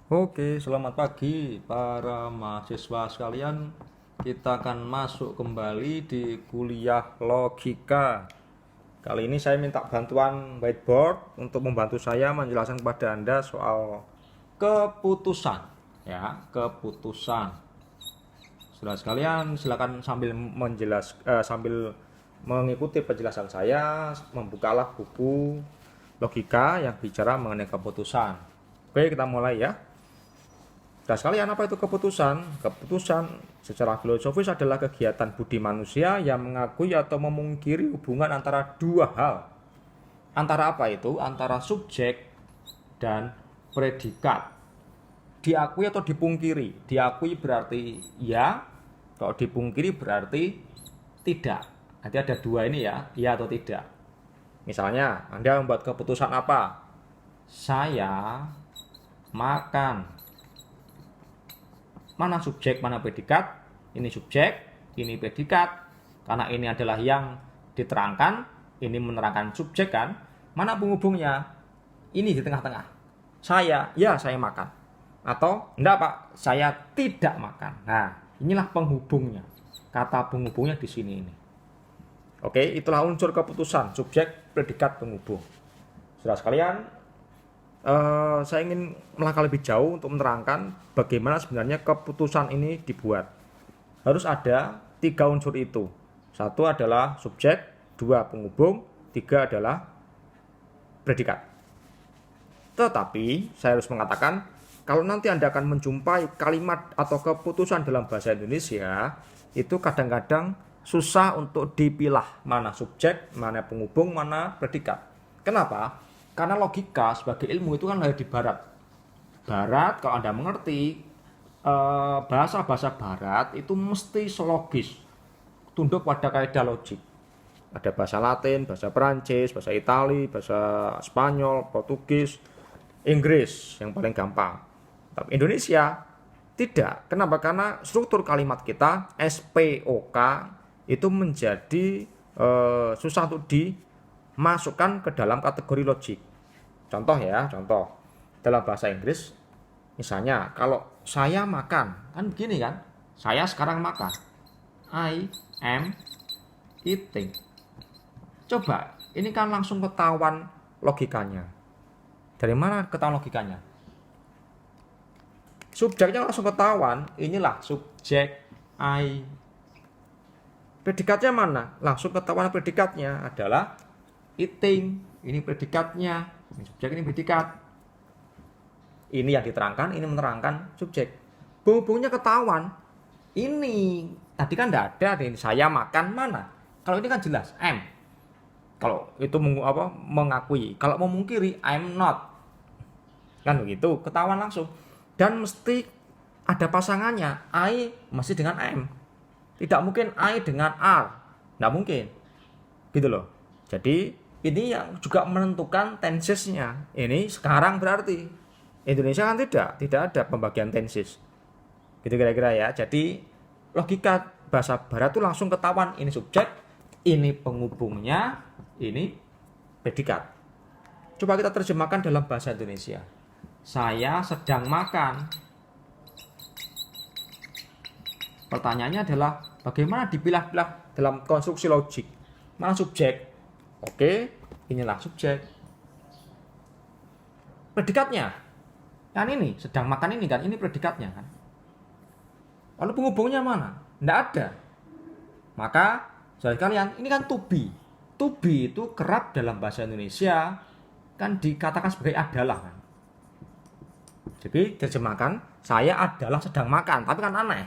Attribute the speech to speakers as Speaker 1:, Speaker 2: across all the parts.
Speaker 1: Oke, selamat pagi para mahasiswa sekalian. Kita akan masuk kembali di kuliah logika. Kali ini saya minta bantuan whiteboard untuk membantu saya menjelaskan kepada Anda soal keputusan. Ya, keputusan. Saudara sekalian, silakan sambil mengikuti penjelasan saya, membukalah buku logika yang bicara mengenai keputusan. Oke, kita mulai ya. Nah, sekalian apa itu keputusan? Keputusan secara filosofis adalah kegiatan budi manusia yang mengakui atau memungkiri hubungan antara dua hal. Antara apa itu? Antara subjek dan predikat. Diakui atau dipungkiri? Diakui berarti ya, kalau dipungkiri berarti tidak. Nanti ada dua ini ya atau tidak. Misalnya, Anda membuat keputusan apa? Saya makan. Mana subjek, mana predikat? Ini subjek, ini predikat. Karena ini adalah yang diterangkan, ini menerangkan subjek kan? Mana penghubungnya? Ini di tengah-tengah. Saya makan. Atau, enggak Pak, saya tidak makan. Nah, inilah penghubungnya. Kata penghubungnya di sini ini. Oke, itulah unsur keputusan, subjek, predikat, penghubung. Saudara sekalian, saya ingin melangkah lebih jauh untuk menerangkan bagaimana sebenarnya keputusan ini dibuat. Harus ada 3 unsur itu. 1 adalah subjek, 2 penghubung, 3 adalah predikat. Tetapi saya harus mengatakan, kalau nanti Anda akan menjumpai kalimat atau keputusan dalam bahasa Indonesia, itu kadang-kadang susah untuk dipilah mana subjek, mana penghubung, mana predikat. Kenapa? Karena logika sebagai ilmu itu kan lahir di barat. Barat, kalau Anda mengerti, bahasa-bahasa barat itu mesti logis, tunduk pada kaidah logik. Ada bahasa Latin, bahasa Perancis, bahasa Itali, bahasa Spanyol, Portugis, Inggris yang paling gampang. Tapi Indonesia tidak. Kenapa? Karena struktur kalimat kita SPOK itu menjadi susah untuk dimasukkan ke dalam kategori logik. Contoh dalam bahasa Inggris, misalnya kalau saya makan, kan begini kan, saya sekarang makan, I am eating. Coba, ini kan langsung ketahuan logikanya. Dari mana ketahuan logikanya? Subjeknya langsung ketahuan, inilah subjek I. Predikatnya mana? Langsung ketahuan predikatnya adalah eating. Ini predikatnya, ini subjek, ini predikat. Ini yang diterangkan, ini menerangkan subjek. Penghubungnya ketahuan. Ini tadi kan tidak ada, ini saya makan mana? Kalau ini kan jelas, am. Kalau itu mengakui, kalau memungkiri, I'm not. Kan begitu, ketahuan langsung. Dan mesti ada pasangannya, I masih dengan am. Tidak mungkin I dengan are, tidak mungkin. Gitu loh. Jadi ini yang juga menentukan tensesnya. Ini sekarang berarti. Indonesia kan tidak ada pembagian tenses. Gitu kira-kira ya. Jadi logika bahasa barat itu langsung ketahuan, ini subjek, ini penghubungnya, ini predikat. Coba kita terjemahkan dalam bahasa Indonesia. Saya sedang makan. Pertanyaannya adalah bagaimana dipilah-pilah dalam konstruksi logik. Mana subjek? Oke, inilah subjek. Predikatnya, kan ini sedang makan ini kan, ini predikatnya kan. Lalu penghubungnya mana? Tidak ada. Maka, saudara kalian, ini kan to be. To be itu kerap dalam bahasa Indonesia kan dikatakan sebagai adalah kan. Jadi terjemahkan, saya adalah sedang makan, tapi kan aneh.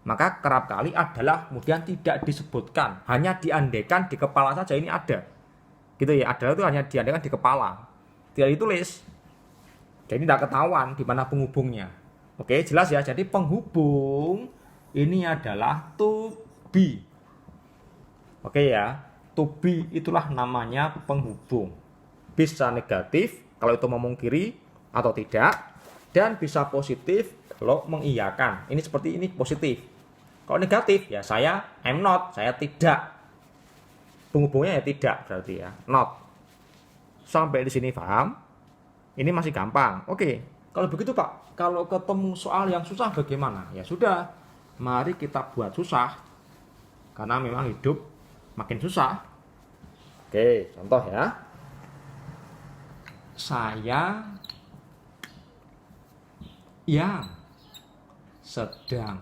Speaker 1: Maka kerap kali adalah kemudian tidak disebutkan, hanya diandaikan di kepala saja ini ada. Gitu ya, adalah itu hanya diandaikan di kepala, tidak ditulis. Jadi tidak ketahuan di mana penghubungnya. Oke, jelas ya. Jadi penghubung ini adalah to be. Oke ya, to be itulah namanya penghubung. Bisa negatif kalau itu memungkiri atau tidak, dan bisa positif kalau mengiyakan. Ini seperti ini positif. Kalau negatif ya saya am not, saya tidak. Penghubungnya ya tidak berarti ya, not. Sampai di sini paham? Ini masih gampang. Oke. Kalau begitu Pak, kalau ketemu soal yang susah bagaimana? Ya sudah, mari kita buat susah. Karena memang hidup makin susah. Oke, contoh ya. Saya yang sedang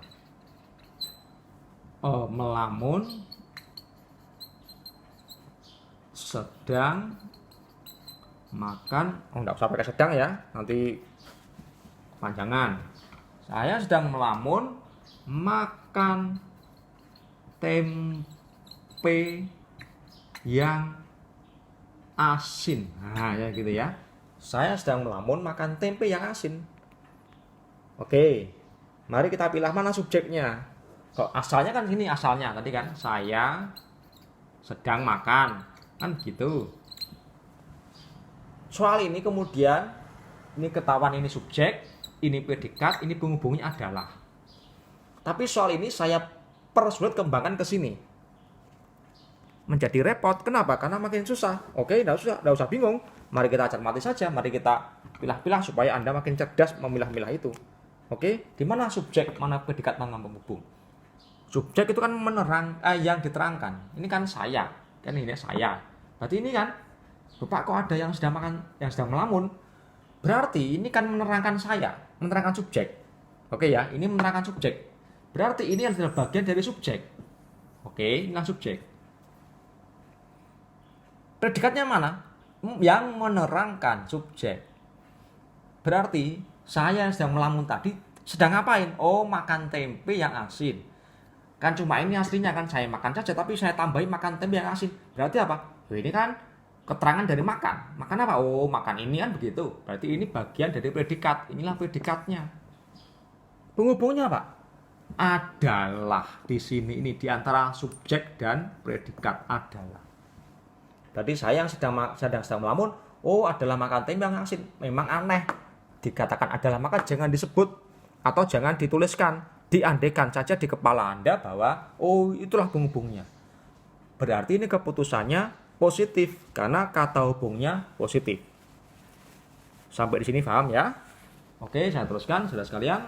Speaker 1: melamun, sedang makan, enggak usah pakai sedang ya, nanti panjangan. Saya sedang melamun makan tempe yang asin. Nah, ya gitu ya. Saya sedang melamun makan tempe yang asin. Oke, mari kita pilih mana subjeknya. Kok asalnya kan sini, asalnya tadi kan saya sedang makan, kan gitu. Soal ini kemudian ini ketahuan ini subjek, ini predikat, ini penghubungnya adalah. Tapi soal ini saya persulit kembangkan ke sini. Menjadi repot. Kenapa? Karena makin susah. Oke, enggak usah bingung. Mari kita cermati saja, mari kita pilah-pilah supaya Anda makin cerdas memilah-milah itu. Oke, di mana subjek, mana predikat, mana penghubung? Subjek itu kan yang diterangkan. Ini kan saya, kan ini saya. Berarti ini kan, Bapak kok ada yang sedang makan, yang sedang melamun? Berarti ini kan menerangkan saya, menerangkan subjek. Oke ya, ini menerangkan subjek. Berarti ini adalah bagian dari subjek. Oke, ini kan subjek. Predikatnya mana? Yang menerangkan subjek. Berarti saya yang sedang melamun tadi sedang ngapain? Oh, makan tempe yang asin. Kan cuma ini aslinya kan saya makan saja, tapi saya tambahin makan tempe yang asin. Berarti apa? Ini kan keterangan dari makan. Makan apa? Oh, makan ini kan begitu. Berarti ini bagian dari predikat. Inilah predikatnya. Penghubungnya apa? Adalah di sini, ini di antara subjek dan predikat adalah. Berarti saya yang sedang melamun, oh adalah makan tempe yang asin. Memang aneh. Dikatakan adalah, maka jangan disebut atau jangan dituliskan, diandekan saja di kepala Anda bahwa oh itulah penghubungnya. Berarti ini keputusannya positif karena kata hubungnya positif. Sampai di sini paham ya? Oke, saya teruskan saudara sekalian.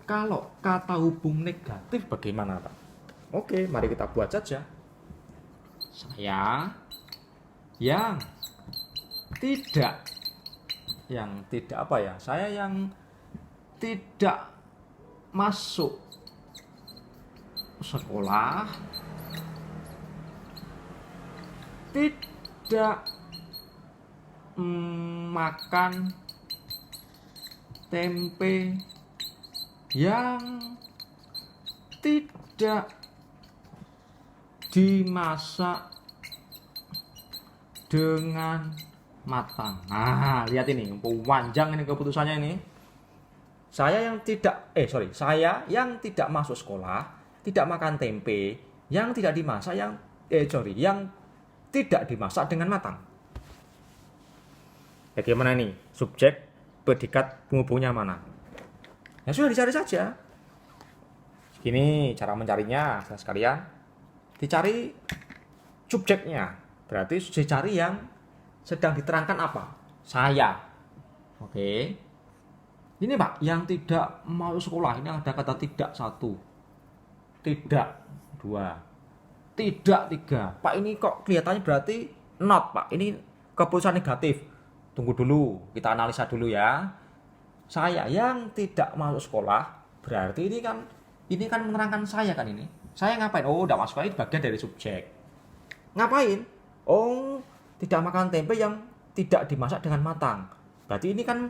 Speaker 1: Kalau kata hubung negatif bagaimana Pak? Oke, mari kita buat saja. Saya yang tidak apa ya? Saya yang tidak masuk sekolah, tidak makan tempe yang tidak dimasak dengan matang. Nah, lihat ini, panjang ini keputusannya ini. Saya yang tidak masuk sekolah, tidak makan tempe, yang tidak dimasak, yang tidak dimasak dengan matang. Bagaimana ini? Subjek, predikat, penghubungnya mana? Ya sudah dicari saja. Gini cara mencarinya, saudara sekalian. Dicari subjeknya. Berarti dicari yang sedang diterangkan apa? Saya. Oke. Ini Pak, yang tidak mau sekolah, ini ada kata tidak 1, tidak 2, tidak 3. Pak, ini kok kelihatannya berarti not Pak. Ini keputusan negatif. Tunggu dulu, kita analisa dulu ya. Saya yang tidak masuk sekolah, berarti ini kan menerangkan saya kan ini. Saya ngapain? Oh, tidak masuk sekolah, itu bagian dari subjek. Ngapain? Oh, tidak makan tempe yang tidak dimasak dengan matang. Berarti ini kan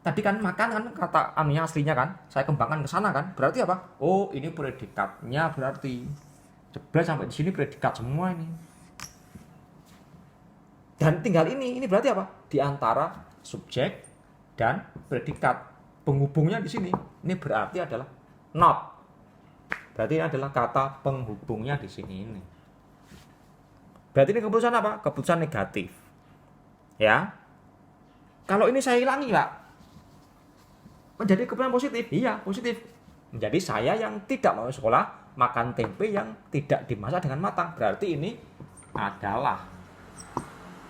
Speaker 1: tadi kan makan kan kata anunya aslinya kan. Saya kembangkan ke sana kan. Berarti apa? Oh, ini predikatnya berarti. Jebret sampai di sini predikat semua ini. Dan tinggal ini berarti apa? Di antara subjek dan predikat. Penghubungnya di sini. Ini berarti adalah not. Berarti ini adalah kata penghubungnya di sini ini. Berarti ini keputusan apa? Keputusan negatif. Ya. Kalau ini saya hilangi, Pak. Menjadi keputusan positif. Iya, positif. Menjadi saya yang tidak mau sekolah, makan tempe yang tidak dimasak dengan matang. Berarti ini adalah.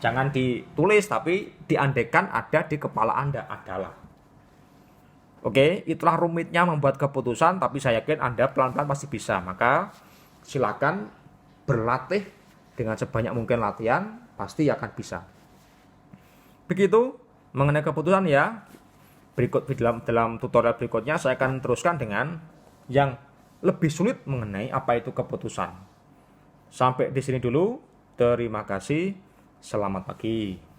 Speaker 1: Jangan ditulis, tapi diandaikan ada di kepala Anda adalah. Oke, itulah rumitnya membuat keputusan, tapi saya yakin Anda pelan-pelan pasti bisa. Maka silakan berlatih dengan sebanyak mungkin latihan, pasti akan bisa. Begitu mengenai keputusan ya. Berikut dalam tutorial berikutnya saya akan teruskan dengan yang lebih sulit mengenai apa itu keputusan. Sampai di sini dulu. Terima kasih. Selamat pagi.